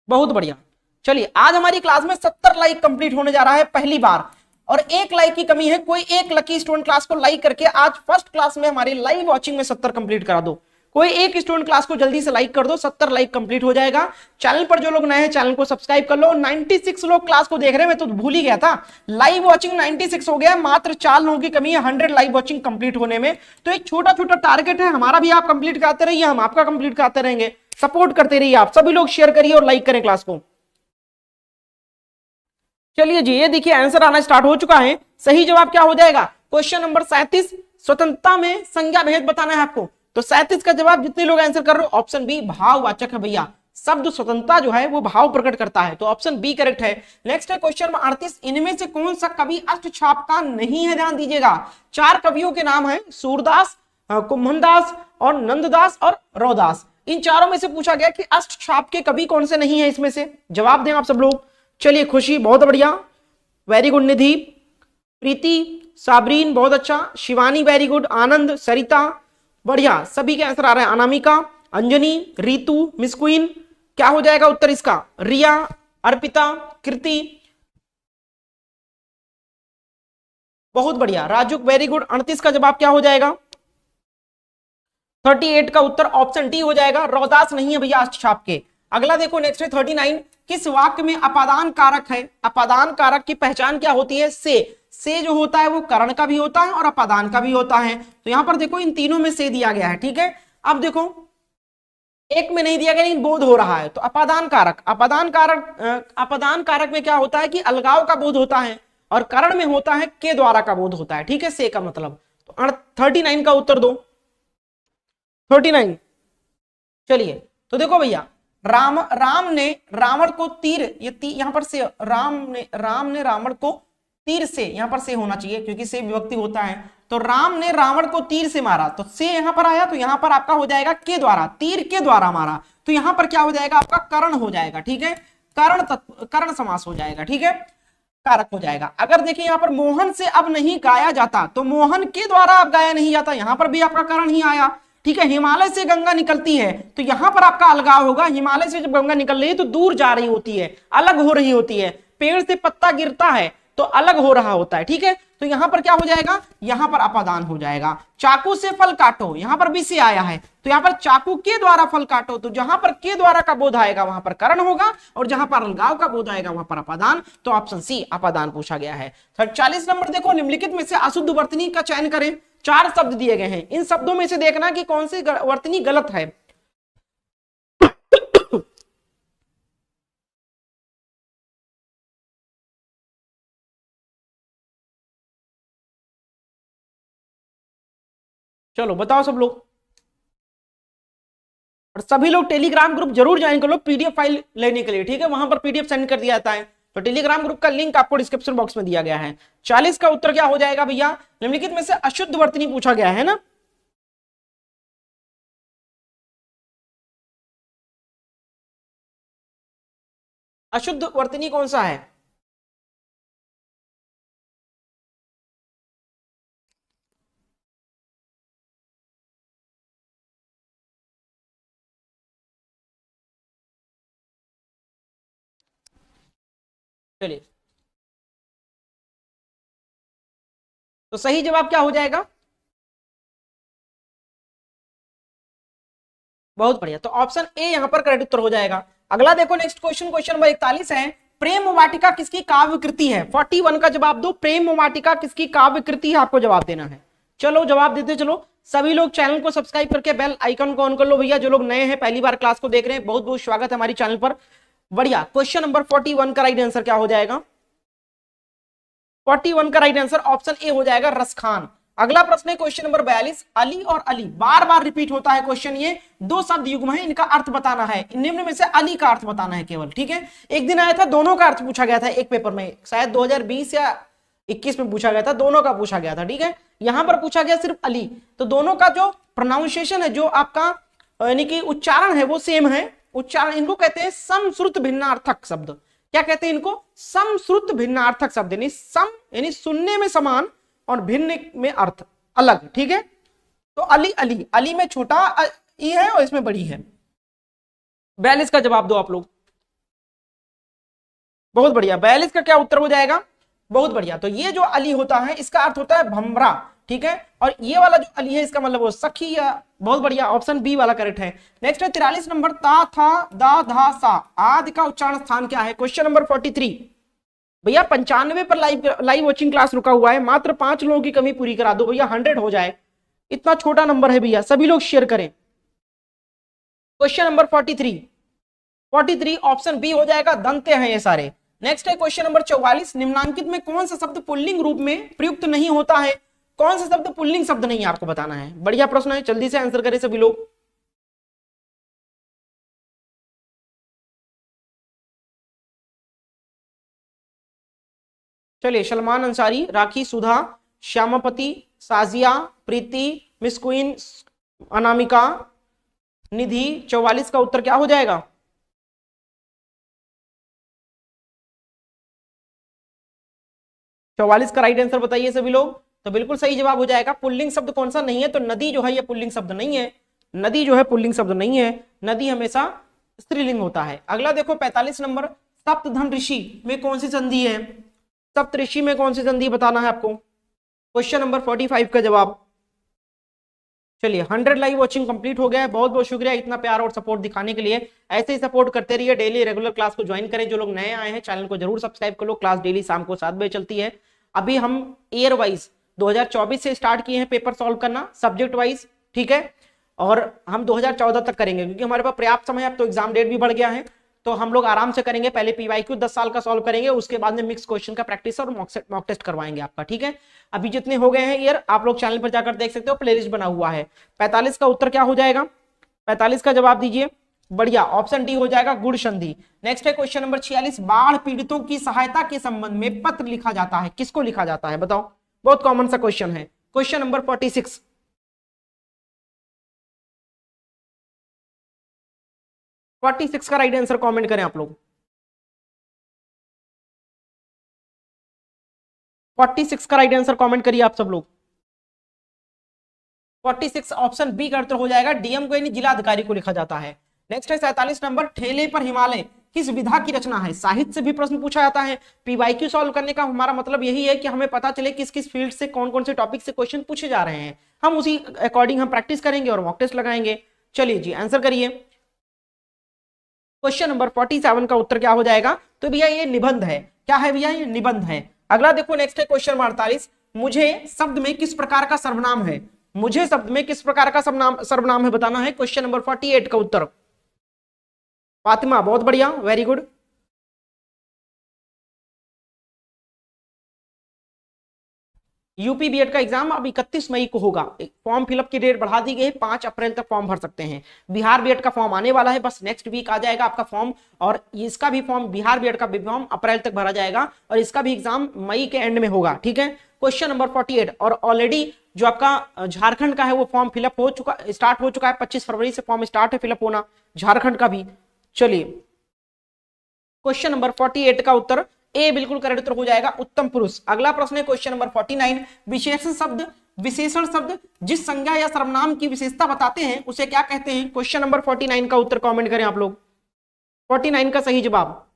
बहुत बढ़िया। चलिए आज हमारी क्लास में 70 लाइक कंप्लीट होने जा रहा है पहली बार, और 1 लाइक की कमी है। कोई एक लकी स्टूडेंट क्लास को लाइक करके आज फर्स्ट क्लास में हमारी लाइव वॉचिंग में 70 कंप्लीट करा दो। कोई एक स्टूडेंट क्लास को जल्दी से लाइक कर दो, 70 लाइक कंप्लीट हो जाएगा। चैनल पर जो लोग नए हैं चैनल को सब्सक्राइब कर लो। 96 लोग क्लास को देख रहे हैं, मैं तो भूल ही गया था, लाइव वॉचिंग 96 हो गया, मात्र 4 लोगों की कमी है 100 लाइव वॉचिंग कंप्लीट होने में। तो एक छोटा छोटा टारगेट है हमारा भी, आप कंप्लीट कराते रहिए, हम आपका कंप्लीट कराते रहेंगे, सपोर्ट करते रहिए आप सभी लोग, शेयर करिए और लाइक करें क्लास को। चलिए जी, ये देखिए आंसर आना स्टार्ट हो चुका है। सही जवाब क्या हो जाएगा? क्वेश्चन नंबर 37, स्वतंत्रता में संज्ञा भेद बताना है आपको। तो 37 का जवाब जितने लोग आंसर कर रहे हो, ऑप्शन बी भाववाचक है भैया। शब्द स्वतंत्रता जो है वो भाव प्रकट करता है, तो ऑप्शन बी करेक्ट है। नेक्स्ट है क्वेश्चन नंबर 38, इनमें से कौन सा कवि अष्टछाप का नहीं है? ध्यान दीजिएगा, 4 कवियों के नाम है, सूरदास, कुंभनदास और नंददास और रौदास। इन चारों में से पूछा गया कि अष्टछाप के कवि कौन से नहीं है, इसमें से जवाब दें आप सब लोग। चलिए खुशी बहुत बढ़िया, वेरी गुड। निधि, प्रीति, साबरीन बहुत अच्छा, शिवानी वेरी गुड, आनंद, सरिता बढ़िया, सभी के आंसर आ रहे हैं। अनामिका, अंजनी, रीतु, मिस क्वीन, क्या हो जाएगा उत्तर इसका? रिया, अर्पिता, कृति, बहुत बढ़िया। Raju very good. 38 का जवाब क्या हो जाएगा? 38 का उत्तर ऑप्शन डी हो जाएगा, रौदास नहीं है भैया अष्टछाप के। अगला देखो नेक्स्ट है 39, किस वाक्य में अपादान कारक है? अपादान कारक की पहचान क्या होती है? से जो होता है वो करण का भी होता है और अपादान का भी होता है। तो यहां पर देखो इन तीनों में से दिया गया है, ठीक है। अब देखो एक में नहीं दिया गया लेकिन बोध हो रहा है, तो अपादान कारक, अपादान कारक में क्या होता है कि अलगाव का बोध होता है, और करण में होता है के द्वारा का बोध होता है, ठीक है, से का मतलब। तो 39 का उत्तर दो, 39। चलिए तो देखो भैया, राम ने रावण को तीर, ये यहां पर से राम ने रावण को तीर से, यहां पर से होना चाहिए क्योंकि से विभक्ति होता है। तो राम ने रावण को तीर से मारा, तो से यहां पर आया, तो यहां पर आपका हो जाएगा के द्वारा, तीर के द्वारा मारा, तो यहां पर क्या हो जाएगा आपका करण हो जाएगा, ठीक है। कर्ण समास हो जाएगा, ठीक है, कारक हो जाएगा। अगर देखिए यहाँ पर मोहन से अब नहीं गाया जाता, तो मोहन के द्वारा अब गाया नहीं जाता, यहां पर भी आपका कर्ण ही आया, ठीक है। हिमालय से गंगा निकलती है, तो यहां पर आपका अलगाव होगा। हिमालय से जब गंगा निकल रही है तो दूर जा रही होती है, अलग हो रही होती है। पेड़ से पत्ता गिरता है तो अलग हो रहा होता है, ठीक है। तो यहां पर क्या हो जाएगा, यहां पर अपादान हो जाएगा। चाकू से फल काटो, यहां पर भी से आया है, तो यहां पर चाकू के द्वारा फल काटो, तो जहां पर के द्वारा का बोध आएगा वहां पर कर्ण होगा, और जहां पर अलगाव का बोध आएगा वहां पर अपादान। तो ऑप्शन सी अपादान पूछा गया है। 40 नंबर देखो, निम्नलिखित में से अशुद्ध वर्तनी का चयन करें। 4 शब्द दिए गए हैं, इन शब्दों में से देखना कि कौन सी वर्तनी गलत है। चलो बताओ सब लोग, और सभी लोग टेलीग्राम ग्रुप जरूर ज्वाइन कर लो पीडीएफ फाइल लेने के लिए, ठीक है। वहां पर पीडीएफ सेंड कर दिया जाता है, तो टेलीग्राम ग्रुप का लिंक आपको डिस्क्रिप्शन बॉक्स में दिया गया है। 40 का उत्तर क्या हो जाएगा भैया, निम्नलिखित में से अशुद्ध वर्तनी पूछा गया है ना। अशुद्ध वर्तनी कौन सा है, चलिए। तो सही जवाब क्या हो जाएगा, बहुत बढ़िया, तो ऑप्शन ए यहां पर करेक्ट उत्तर हो जाएगा। अगला देखो नेक्स्ट क्वेश्चन, क्वेश्चन नंबर 41 है, प्रेम वाटिका किसकी काव्य कृति है। 41 का जवाब दो, प्रेम वाटिका किसकी काव्य कृति है, आपको जवाब देना है। चलो जवाब देते चलो। सभी लोग चैनल को सब्सक्राइब करके बेल आइकन को ऑन कर लो भैया। जो लोग नए हैं पहली बार क्लास को देख रहे हैं, बहुत बहुत स्वागत है हमारी चैनल पर। बढ़िया, क्वेश्चन नंबर 41 का राइट आंसर क्या हो जाएगा, 41 का राइट आंसर ऑप्शन ए हो जाएगा, रसखान। अगला प्रश्न है क्वेश्चन नंबर 42, अली और अली बार बार रिपीट होता है क्वेश्चन, ये 2 शब्द युग्म है, इनका अर्थ बताना है। निम्न में से अली का अर्थ बताना है केवल, ठीक है। एक दिन आया था, दोनों का अर्थ पूछा गया था एक पेपर में, शायद 2020 या 21 में पूछा गया था, दोनों का पूछा गया था, ठीक है। यहां पर पूछा गया सिर्फ अली, तो दोनों का जो प्रोनाउंसिएशन है, जो आपका यानी कि उच्चारण है वो सेम है। उच्चारण, इनको कहते हैं समश्रुत भिन्नार्थक शब्द। क्या कहते हैं इनको, समश्रुत भिन्नार्थक शब्द, यानी सम यानी सुनने में समान और भिन्न में अर्थ अलग, ठीक है। तो अली अली, अली में छोटा ई है और इसमें बड़ी है। 42 का जवाब दो आप लोग, बहुत बढ़िया। 42 का क्या उत्तर हो जाएगा, बहुत बढ़िया। तो ये जो अली होता है इसका अर्थ होता है भमरा, ठीक है, और ये वाला जो अली है इसका मतलब वो सखी या, बहुत बढ़िया, ऑप्शन बी वाला करेक्ट है। नेक्स्ट है 43 नंबर, ता था दा धा सा आदि का उच्चारण स्थान क्या है। क्वेश्चन नंबर 43 भैया, 95 पर लाइव वॉचिंग क्लास रुका हुआ है, मात्र 5 लोगों की कमी पूरी करा दो भैया, 100 हो जाए। इतना छोटा नंबर है भैया, सभी लोग शेयर करें। क्वेश्चन नंबर 43 ऑप्शन बी हो जाएगा, दंते हैं ये सारे। नेक्स्ट है क्वेश्चन नंबर 44, निम्नांकित में कौन सा शब्द पुल्लिंग रूप में प्रयुक्त नहीं होता है। कौन सा शब्द पुल्लिंग शब्द नहीं है, आपको बताना है। बढ़िया प्रश्न है, जल्दी से आंसर करें सभी लोग। चलिए, सलमान अंसारी, राखी, सुधा, श्यामापति, साजिया, प्रीति, मिस क्वीन, अनामिका, निधि। 44 का उत्तर क्या हो जाएगा, 44 का राइट आंसर बताइए सभी लोग। तो बिल्कुल सही जवाब हो जाएगा, पुल्लिंग शब्द कौन सा नहीं है, तो नदी जो है ये पुल्लिंग शब्द नहीं है, नदी जो है पुल्लिंग शब्द नहीं है, नदी हमेशा स्त्रीलिंग होता है। अगला देखो 45 नंबर, सप्तधन ऋषि में कौन सी संधि है। सप्तऋषि में कौन सी संधि बताना है आपको। क्वेश्चन नंबर 45 का जवाब। चलिए, 100 लाइव वॉचिंग कंप्लीट हो गया है। बहुत बहुत शुक्रिया इतना प्यार और सपोर्ट दिखाने के लिए। ऐसे ही सपोर्ट करते रहिए, डेली रेगुलर क्लास को ज्वाइन करें। जो लोग नए आए हैं चैनल को जरूर सब्सक्राइब कर लो। क्लास डेली शाम को 7 बजे चलती है। अभी हम ईयर वाइज 2024 से स्टार्ट किए हैं पेपर सॉल्व करना, सब्जेक्ट वाइज, ठीक है, और हम 2014 तक करेंगे क्योंकि हमारे पास पर्याप्त समय है। अब तो एग्जाम डेट भी बढ़ गया है, तो हम लोग आराम से करेंगे। पहले पीवाईक्यू 10 साल का सॉल्व करेंगे, उसके बाद में मिक्स क्वेश्चन का प्रैक्टिस और मॉक टेस्ट करवाएंगे आपका, ठीक है। अभी जितने हो गए हैं ईयर, आप लोग चैनल पर जाकर देख सकते हो, प्लेलिस्ट बना हुआ है। 45 का उत्तर क्या हो जाएगा, 45 का जवाब दीजिए। बढ़िया, ऑप्शन डी हो जाएगा, गुड़ संधि। नेक्स्ट है क्वेश्चन नंबर 46, बाढ़ पीड़ितों की सहायता के संबंध में पत्र लिखा जाता है, किसको लिखा जाता है बताओ। बहुत कॉमन सा क्वेश्चन है। क्वेश्चन नंबर 46, 46 का राइट आंसर कमेंट करें आप लोग। 46 का राइट आंसर कमेंट करिए आप सब लोग। 46 ऑप्शन बी का उत्तर हो जाएगा। डीएम को यानी जिला अधिकारी को लिखा जाता है। नेक्स्ट है 47 नंबर, ठेले पर हिमालय किस विधा की रचना है? साहित्य से भी प्रश्न पूछा जाता है। पीवाईक्यू सॉल्व करने का हमारा मतलब यही है कि हमें पता चले किस किस फील्ड से कौन कौन से टॉपिक से क्वेश्चन पूछे जा रहे हैं, हम उसी अकॉर्डिंग हम प्रैक्टिस करेंगे और मॉक टेस्ट लगाएंगे। चलिए जी आंसर करिए। क्वेश्चन नंबर 47 का उत्तर क्या हो जाएगा? तो भैया ये निबंध है। क्या है भैया? ये निबंध है। अगला देखो नेक्स्ट है क्वेश्चन 48, मुझे शब्द में किस प्रकार का सर्वनाम है? मुझे शब्द में किस प्रकार का सर्वनाम है बताना है। क्वेश्चन नंबर 48 का उत्तर। फातिमा बहुत बढ़िया, वेरी गुड। यूपी बीएड का एग्जाम अब 31 मई को होगा। फॉर्म फिलअप की डेट बढ़ा दी गई है, 5 अप्रैल तक फॉर्म भर सकते हैं। बिहार बीएड का फॉर्म आने वाला है, बस नेक्स्ट वीक आ जाएगा आपका फॉर्म, और इसका भी फॉर्म, बिहार बीएड का भी फॉर्म अप्रैल तक भरा जाएगा और इसका भी एग्जाम मई के एंड में होगा। ठीक है, क्वेश्चन नंबर 48। और ऑलरेडी जो आपका झारखंड का है वो फॉर्म फिलअप हो चुका, स्टार्ट हो चुका है। 25 फरवरी से फॉर्म स्टार्ट है फिलअप होना झारखंड का भी। चलिए क्वेश्चन नंबर 48 का उत्तर ए बिल्कुल करेक्ट उत्तर हो जाएगा, उत्तम पुरुष। अगला प्रश्न है क्वेश्चन नंबर 49, विशेषण शब्द जिस संज्ञा या सर्वनाम की विशेषता बताते हैं उसे क्या कहते हैं? क्वेश्चन नंबर 49 का उत्तर कमेंट करें आप लोग। 49 का सही जवाब।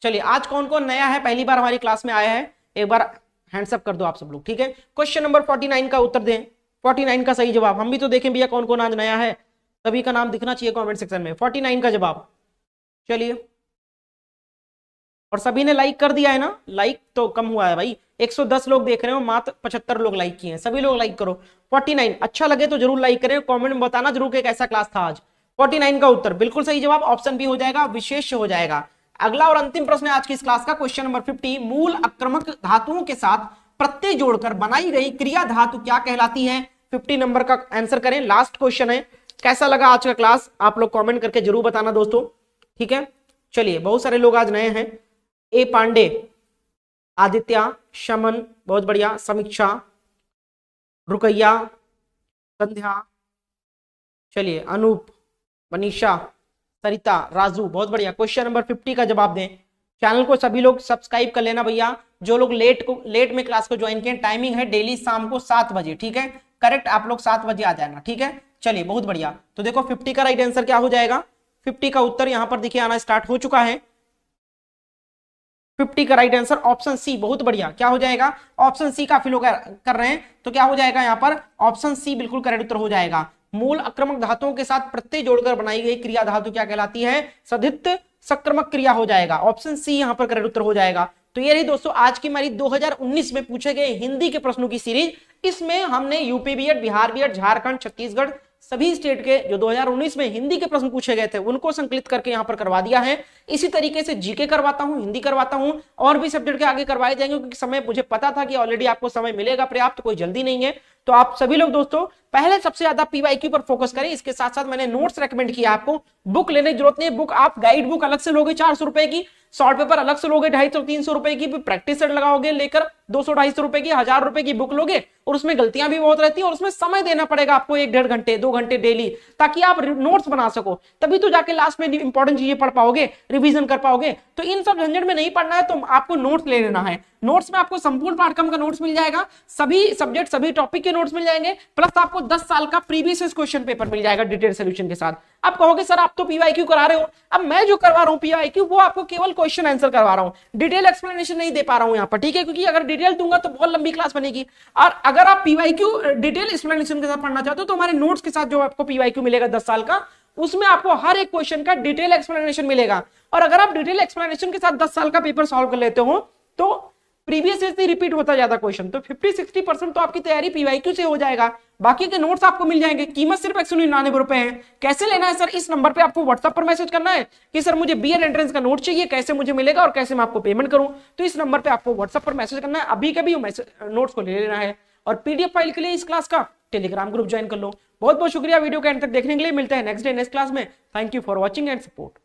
चलिए आज कौन कौन नया है, पहली बार हमारी क्लास में आया है, एक बार हैंड्स अप कर दो आप सब लोग। ठीक है, क्वेश्चन नंबर 49 का उत्तर दें। 49 का सही जवाब। हम भी तो देखें भैया कौन कौन आज नया है, सभी का नाम दिखना चाहिए कमेंट सेक्शन में। 49 का जवाब। चलिए, और सभी ने लाइक कर दिया है ना? लाइक तो कम हुआ है भाई, 110 लोग देख रहे हो, मात्र 75 लोग लाइक किए हैं। सभी लोग लाइक करो। 49 अच्छा लगे तो जरूर लाइक करें, कमेंट में बताना जरूर कि कैसा क्लास था आज। 49 का उत्तर बिल्कुल सही जवाब, ऑप्शन बी हो जाएगा, विशेष हो जाएगा। अगला और अंतिम प्रश्न है आज की इस क्लास का, क्वेश्चन नंबर 50, मूल आक्रमक धातुओं के साथ प्रत्यय जोड़कर बनाई गई क्रिया धातु क्या कहलाती है? 50 नंबर का आंसर करें, लास्ट क्वेश्चन है। कैसा लगा आज का क्लास आप लोग कमेंट करके जरूर बताना दोस्तों। ठीक है, चलिए बहुत सारे लोग आज नए हैं। ए पांडे, आदित्य, शमन बहुत बढ़िया, समीक्षा, रुकैया, संध्या, चलिए अनूप, मनीषा, सरिता, राजू बहुत बढ़िया। क्वेश्चन नंबर 50 का जवाब दें। चैनल को सभी लोग सब्सक्राइब कर लेना भैया। जो लोग लेट में क्लास को ज्वाइन किए, टाइमिंग है डेली शाम को 7 बजे। ठीक है, करेक्ट आप लोग 7 बजे आ जाना। ठीक है, चलिए बहुत बढ़िया। तो देखो 50 का राइट आंसर क्या हो जाएगा? 50 का उत्तर यहां पर देखिए आना स्टार्ट हो चुका है। 50 का राइट आंसर ऑप्शन सी, बहुत बढ़िया। क्या हो जाएगा? ऑप्शन सी काफी लोग कर रहे हैं, तो क्या हो जाएगा यहाँ पर? ऑप्शन सी बिल्कुल करेक्ट उत्तर हो जाएगा। मूल आक्रमक धातुओं के साथ प्रत्यय जोड़कर बनाई गई क्रिया धातु क्या कहलाती है? सदित सक्रमक क्रिया हो जाएगा। ऑप्शन सी यहाँ पर करेक्ट उत्तर हो जाएगा। तो ये रही दोस्तों आज की हमारी 2019 में पूछे गए हिंदी के प्रश्नों की सीरीज। इसमें हमने UP B Ed, Bihar B Ed, Jharkhand, Chhattisgarh सभी स्टेट के जो 2019 में हिंदी के प्रश्न पूछे गए थे उनको संकलित करके यहां पर करवा दिया है। इसी तरीके से जीके करवाता हूं, हिंदी करवाता हूं, और भी सब्जेक्ट के आगे करवाए जाएंगे, क्योंकि समय मुझे पता था कि ऑलरेडी आपको समय मिलेगा पर्याप्त, कोई जल्दी नहीं है। तो आप सभी लोग दोस्तों पहले सबसे ज्यादा पीवाईक्यू पर फोकस करें। इसके साथ साथ मैंने नोट्स रेकमेंड किया आपको। बुक लेने की जरूरत नहीं है, बुक आप गाइड बुक अलग से लोगे 400 रुपए की, शॉर्ट पेपर अलग से लोगे 250-300 रुपए की, प्रैक्टिस सेट लगाओगे लेकर 200-250 रुपए की, 1000 रुपए की बुक लोगे, और उसमें गलतियां भी बहुत रहती है और उसमें समय देना पड़ेगा आपको 1-1.5 घंटे 2 घंटे डेली, ताकि आप नोट्स बना सको। तभी तो जाके लास्ट में इंपॉर्टेंट चीजें पढ़ पाओगे, रिवीजन कर पाओगे। तो इन सब झंझट में नहीं पढ़ना है तो आपको नोट्स ले लेना है। नोट्स में आपको संपूर्ण पाठ्यक्रम का नोट्स मिल जाएगा, सभी सब्जेक्ट सभी टॉपिक के नोट्स मिल जाएंगे, प्लस आपको 10 साल का प्रीवियस क्वेश्चन पेपर मिल जाएगा डिटेल सॉल्यूशन के साथ। आप कहोगे सर आप तो पीवाईक्यू करा रहे हो, अब मैं जो करवा रहा हूं पीवाईक्यू वो आपको केवल क्वेश्चन आंसर करवा रहा हूं, डिटेल एक्सप्लेनेशन नहीं दे पा रहा हूं यहां पर। ठीक है, क्योंकि अगर डिटेल दूंगा तो बहुत लंबी क्लास बनेगी, और अगर आप पीवाईक्यू डिटेल एक्सप्लेनेशन के साथ पढ़ना चाहते हो तो हमारे नोट्स के साथ जो आपको पीवाईक्यू मिलेगा 10 साल का, उसमें आपको हर एक क्वेश्चन का डिटेल एक्सप्लेनेशन मिलेगा। और अगर आप डिटेल एक्सप्लेनेशन के साथ 10 साल का पेपर सॉल्व कर लेते हो तो प्रीवियस से रिपीट होता जाता क्वेश्चन, तो 50-60% तो आपकी तैयारी पीवाईक्यू से हो जाएगा। बाकी के नोट्स आपको मिल जाएंगे। कीमत सिर्फ 199 रुपए है। कैसे लेना है सर? इस नंबर पे आपको व्हाट्सएप पर मैसेज करना है कि सर मुझे बीएड एंट्रेंस का नोट चाहिए, कैसे मुझे मिलेगा और कैसे मैं आपको पेमेंट करूं। तो इस नंबर पे आपको व्हाट्सएप पर मैसेज करना है, अभी के भी नोट्स को ले लेना है। और पीडीएफ फाइल के लिए इस क्लास का टेलीग्राम ग्रुप ज्वाइन कर लो। बहुत बहुत शुक्रिया वीडियो के एंड तक देखने के लिए। मिलते हैं नेक्स्ट डे नेक्स्ट क्लास में। Thank you for watching and support.